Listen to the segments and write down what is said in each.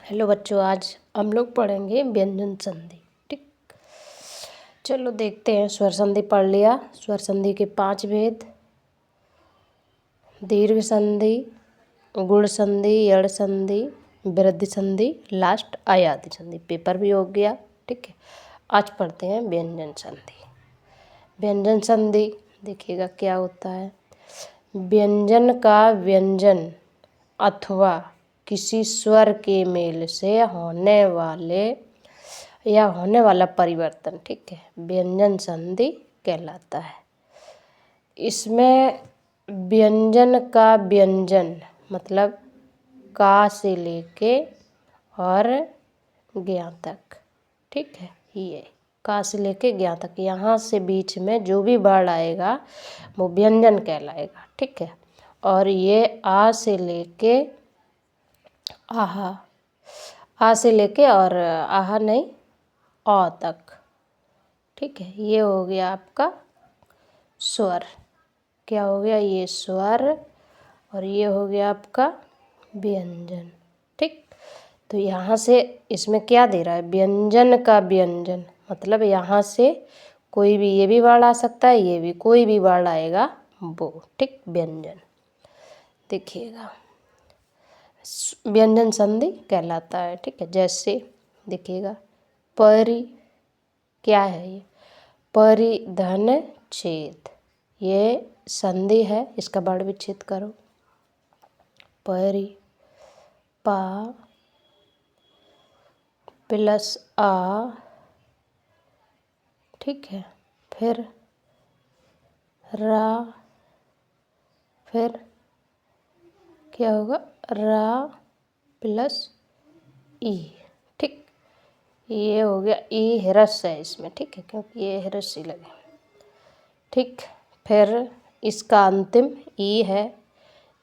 Hello बच्चों, आज हम लोग पढ़ेंगे व्यंजन संधि। ठीक, चलो देखते हैं। स्वर संधि पढ़ लिया। स्वर संधि के 5 भेद: दीर्घ संधि, गुण संधि, यड़ संधि, वृद्धि संधि, लास्ट आयाति संधि। पेपर भी हो गया। ठीक है, आज पढ़ते हैं व्यंजन संधि। व्यंजन संधि देखिएगा क्या होता है। व्यंजन का व्यंजन अथवा किसी स्वर के मेल से होने वाला परिवर्तन, ठीक है, व्यंजन संधि कहलाता है। इसमें व्यंजन का व्यंजन मतलब का से लेके और ज्ञा तक, ठीक है, ये का से लेके ज्ञा तक, यहाँ से बीच में जो भी वर्ण आएगा वो व्यंजन कहलाएगा। ठीक है, और ये आ से लेके आहा, आ से लेके और आहा नहीं अ तक, ठीक है, ये हो गया आपका स्वर। क्या हो गया? ये स्वर, और ये हो गया आपका व्यंजन। ठीक, तो यहाँ से इसमें क्या दे रहा है? व्यंजन का व्यंजन मतलब यहाँ से कोई भी, ये भी वर्ण आ सकता है, ये भी, कोई भी वर्ण आएगा वो, ठीक, व्यंजन। देखिएगा व्यंजन संधि कहलाता है। ठीक है, जैसे देखिएगा परि, क्या है ये? परिधन छेद, ये संधि है, इसका वर्ण विच्छेद करो। परि, पा प्लस आ, ठीक है, फिर रा, फिर क्या होगा? रा प्लस ई, ठीक, ये हो गया। ई ह्रस्व है इसमें, ठीक है, क्योंकि ये ह्रस्व लगे। ठीक, फिर इसका अंतिम ई है,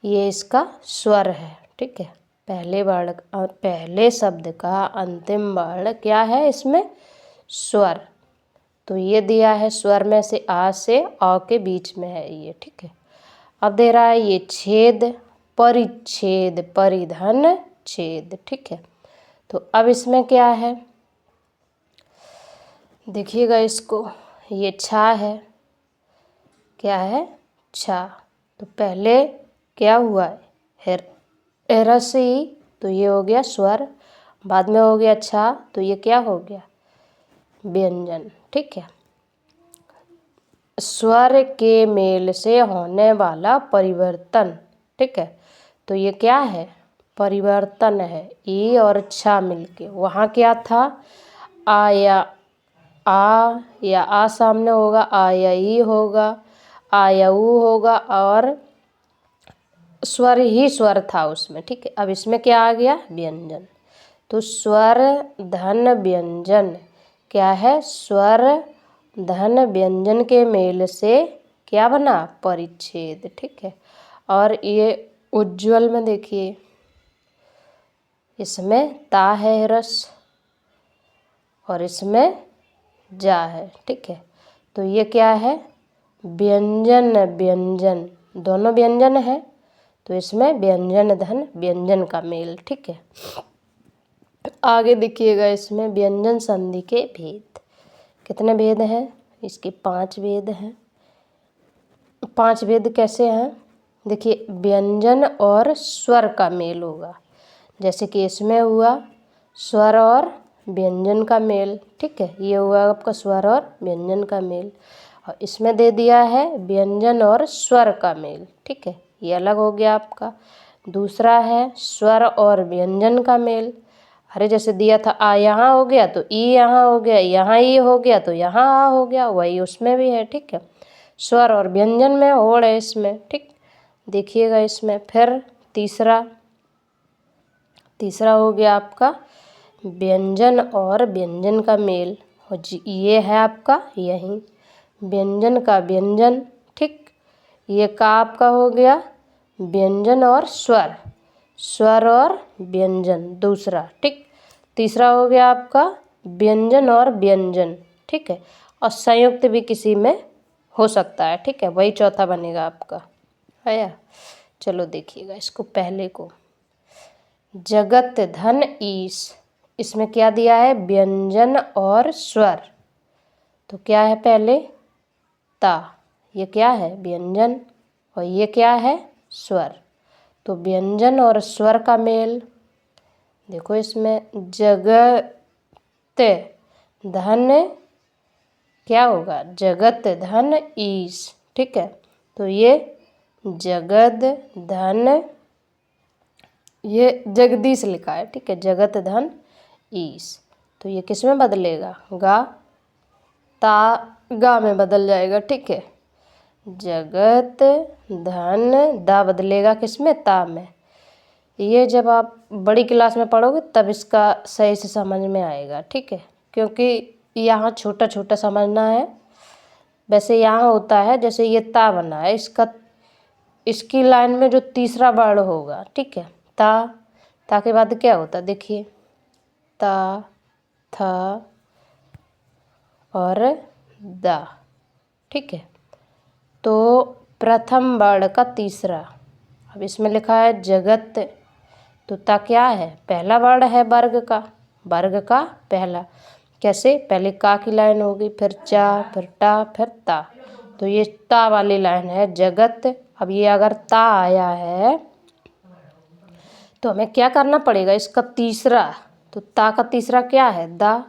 ये इसका स्वर है। ठीक है, पहले वर्ण और पहले शब्द का अंतिम वर्ण क्या है? इसमें स्वर। तो ये दिया है स्वर में से आ से अ के बीच में है ये। ठीक है, अब दे रहा है ये छेद, परिच्छेद, परिधन छेद। ठीक है, तो अब इसमें क्या है देखिएगा इसको, ये छा है, क्या है? छा। तो पहले क्या हुआ है? ह्रस्व, तो ये हो गया स्वर, बाद में हो गया छा, तो ये क्या हो गया? व्यंजन। ठीक है, स्वर के मेल से होने वाला परिवर्तन। ठीक है, तो ये क्या है? परिवर्तन है। ई और छा मिलके, वहाँ क्या था? आ या आ सामने होगा, आ या ई होगा, आ या ऊ होगा, और स्वर ही स्वर था उसमें। ठीक है, अब इसमें क्या आ गया? व्यंजन। तो स्वर धन व्यंजन क्या है? स्वर धन व्यंजन के मेल से क्या बना? परिच्छेद। ठीक है, और ये उज्ज्वल में देखिए, इसमें ता है ह्रस्व और इसमें जा है। ठीक है, तो ये क्या है? व्यंजन, व्यंजन, दोनों व्यंजन है, तो इसमें व्यंजन धन व्यंजन का मेल। ठीक है, आगे देखिएगा इसमें व्यंजन संधि के भेद। कितने भेद हैं? इसके 5 भेद हैं। 5 भेद कैसे हैं? देखिए, व्यंजन और स्वर का मेल होगा, जैसे कि इसमें हुआ स्वर और व्यंजन का मेल। ठीक है, ये हुआ आपका स्वर और व्यंजन का मेल, और इसमें दे दिया है व्यंजन और स्वर का मेल। ठीक है, ये अलग हो गया आपका। दूसरा है स्वर और व्यंजन का मेल। अरे जैसे दिया था आ यहाँ हो गया तो ई यहाँ हो गया, यहाँ ई हो गया तो यहाँ आ हो गया, वही उसमें भी है। ठीक है, स्वर और व्यंजन में होड़ है इसमें। ठीक, देखिएगा इसमें फिर तीसरा हो गया आपका व्यंजन और व्यंजन का मेल, और ये है आपका यही व्यंजन का व्यंजन। ठीक, ये का आपका हो गया व्यंजन और स्वर, स्वर और व्यंजन दूसरा। ठीक, तीसरा हो गया आपका व्यंजन और व्यंजन। ठीक है, और संयुक्त भी किसी में हो सकता है। ठीक है, वही चौथा बनेगा आपका। आया? चलो देखिएगा इसको, पहले को जगत धन ईश, इसमें क्या दिया है, व्यंजन और स्वर। तो क्या है पहले, ता, ये क्या है, व्यंजन, और ये क्या है, स्वर। तो व्यंजन और स्वर का मेल, देखो इसमें जगत धन, क्या होगा, जगत धन ईश, ठीक है। तो ये जगत धन, ये जगदीश लिखा है, ठीक है, जगत धन ईश। तो ये किस में बदलेगा, गा, ता गा में बदल जाएगा, ठीक है। जगत धन, दा बदलेगा किस में, ता में। ये जब आप बड़ी क्लास में पढ़ोगे तब इसका सही से समझ में आएगा, ठीक है, क्योंकि यहाँ छोटा छोटा समझना है। वैसे यहाँ होता है, जैसे ये ता बना है, इसकी लाइन में जो तीसरा वर्ड होगा, ठीक है, ता के बाद क्या होता है, देखिए, ता, था और दा, ठीक है। तो प्रथम वर्ड का तीसरा, अब इसमें लिखा है जगत, तो ता क्या है, पहला वर्ड है वर्ग का पहला। कैसे, पहले का की लाइन होगी, फिर चा, फिर टा, फिर ता। तो ये ता वाली लाइन है जगत। अब ये अगर ता आया है तो हमें क्या करना पड़ेगा, इसका तीसरा, तो ता का तीसरा क्या है, दा,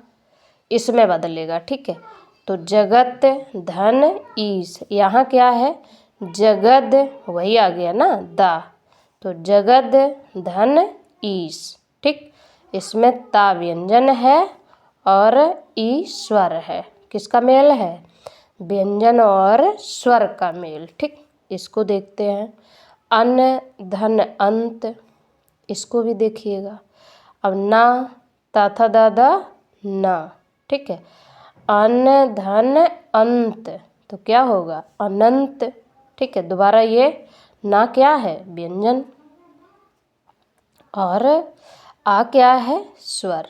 इसमें बदलेगा, ठीक है। तो जगत धन ईश, यहाँ क्या है, जगद, वही आ गया ना, दा, तो जगद धन ईश, ठीक। इसमें ता व्यंजन है और ई स्वर है, किसका मेल है, व्यंजन और स्वर का मेल, ठीक। इसको देखते हैं, अन धन अंत, इसको भी देखिएगा। अब ना, ता था दादा, ना, ठीक है, अन धन अंत, तो क्या होगा, अनंत, ठीक है। दोबारा ये ना क्या है, व्यंजन, और आ क्या है, स्वर।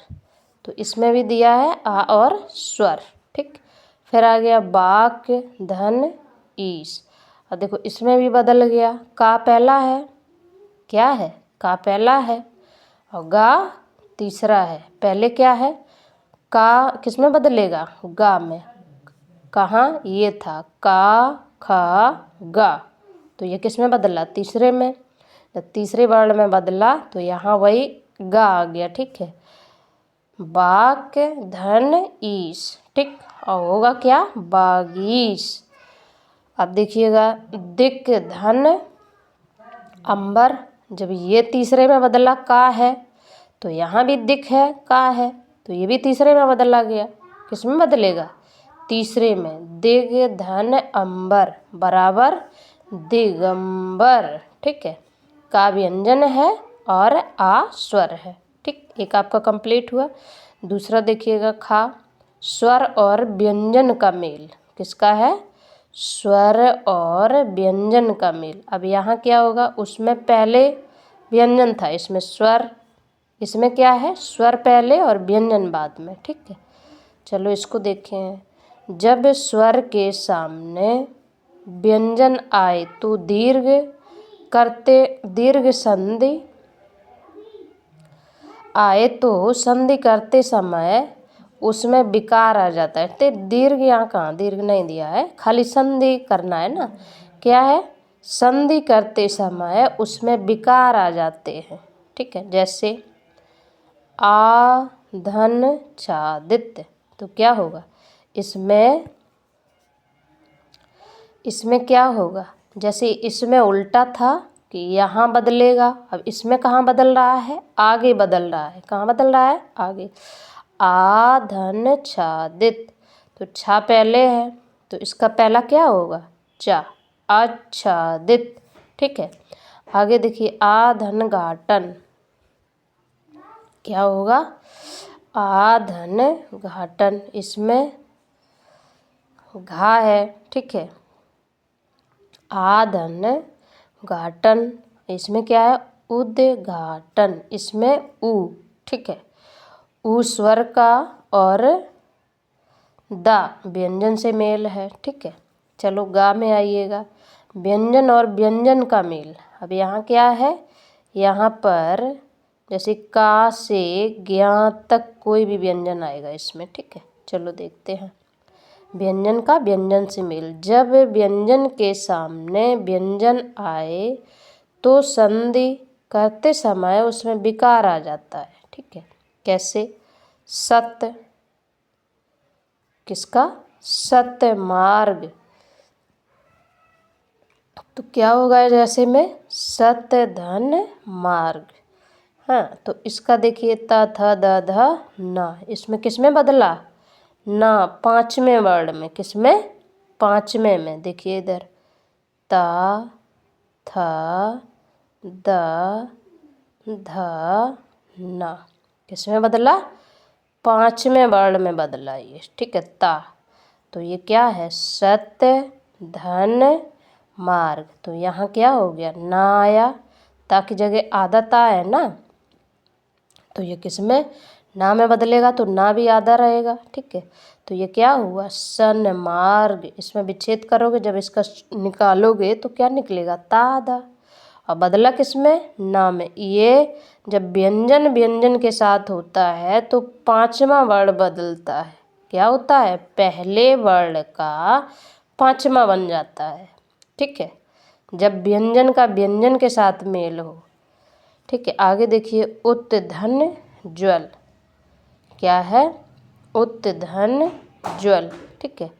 तो इसमें भी दिया है आ और स्वर, ठीक। फिर आ गया बाक धन ईश, और देखो इसमें भी बदल गया, का पहला है, क्या है, का पहला है, और गा तीसरा है। पहले क्या है, का किस में बदलेगा, गा में, कहाँ, ये था का, खा, गा, तो ये किस में बदला, तीसरे में। जब तीसरे वर्ण में बदला तो यहाँ वही गा आ गया, ठीक है। बाक धन ईश, ठीक, और होगा क्या, बागीश। अब देखिएगा, दिक धन अंबर, जब ये तीसरे में बदला का है तो यहाँ भी दिक है, का है, तो ये भी तीसरे में बदला गया, किस में बदलेगा, तीसरे में। दिग धन अंबर बराबर दिगंबर, ठीक है, का व्यंजन है और आ स्वर है, ठीक। एक आपका कंप्लीट हुआ। दूसरा देखिएगा, खा, स्वर और व्यंजन का मेल, किसका है, स्वर और व्यंजन का मेल। अब यहाँ क्या होगा, उसमें पहले व्यंजन था, इसमें स्वर, इसमें क्या है, स्वर पहले और व्यंजन बाद में, ठीक है। चलो इसको देखें, जब स्वर के सामने व्यंजन आए तो दीर्घ संधि आए तो संधि करते समय उसमें विकार आ जाता है। तो दीर्घ यहाँ कहाँ, दीर्घ नहीं दिया है, खाली संधि करना है ना, क्या है, संधि करते समय उसमें विकार आ जाते हैं, ठीक है। जैसे आ धन छादित, तो क्या होगा, इसमें क्या होगा, जैसे इसमें उल्टा था कि यहाँ बदलेगा, अब इसमें कहाँ बदल रहा है, आगे बदल रहा है, कहाँ बदल रहा है, आगे। आ धन छादित, तो छा पहले है तो इसका पहला क्या होगा, चा, आच्छादित, ठीक है। आगे देखिए, आ धन घाटन, क्या होगा, आ धन घाटन, इसमें घा है, ठीक है, आ धन घाटन, इसमें क्या है, उद्घाटन, इसमें उ, ठीक है, उ स्वर का और दा व्यंजन से मेल है, ठीक है। चलो गा में आइएगा, व्यंजन और व्यंजन का मेल। अब यहाँ क्या है, यहाँ पर जैसे का से ज्ञा तक कोई भी व्यंजन आएगा इसमें, ठीक है। चलो देखते हैं। व्यंजन का व्यंजन से मेल, जब व्यंजन के सामने व्यंजन आए तो संधि करते समय उसमें विकार आ जाता है, ठीक है। कैसे? सत्य, किसका? सत्य मार्ग, तो क्या होगा जैसे में सत्य धन मार्ग। हाँ, तो इसका देखिए त थ द ध न, इसमें किस में बदला? न, पांचवें वर्ड में। किस में? पांचवें में। देखिए इधर ता थ द ध न, किस में बदला? पांचवें वर्ण में बदला ये, ठीक है। ता, तो ये क्या है? सत्य धन मार्ग। तो यहाँ क्या हो गया? ना आया, ता की जगह आधा ता है ना, तो ये किस में? ना में बदलेगा तो ना भी आधा रहेगा, ठीक है। तो ये क्या हुआ? सन मार्ग। इसमें विच्छेद करोगे जब इसका निकालोगे तो क्या निकलेगा? ता आधा। और बदला किस में? ना में। ये जब व्यंजन व्यंजन के साथ होता है तो पांचवा वर्ण बदलता है। क्या होता है? पहले वर्ण का पांचवा बन जाता है, ठीक है, जब व्यंजन का व्यंजन के साथ मेल हो, ठीक है। आगे देखिए उत्धन ज्वल, क्या है? उत्धन ज्वल, ठीक है।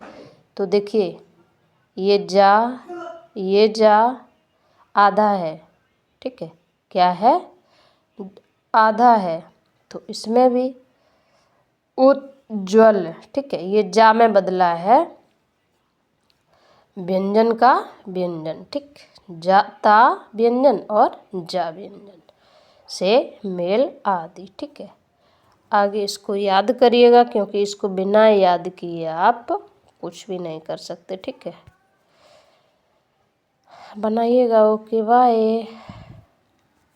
तो देखिए ये जा आधा है, ठीक है। क्या है? आधा है, तो इसमें भी उज्ज्वल, ठीक है। ये जा में बदला है व्यंजन का व्यंजन, ठीक। जा ता व्यंजन और जा व्यंजन से मेल आदि, ठीक है। आगे इसको याद करिएगा क्योंकि इसको बिना याद किए आप कुछ भी नहीं कर सकते, ठीक है। बनाइएगा। Okay, bye.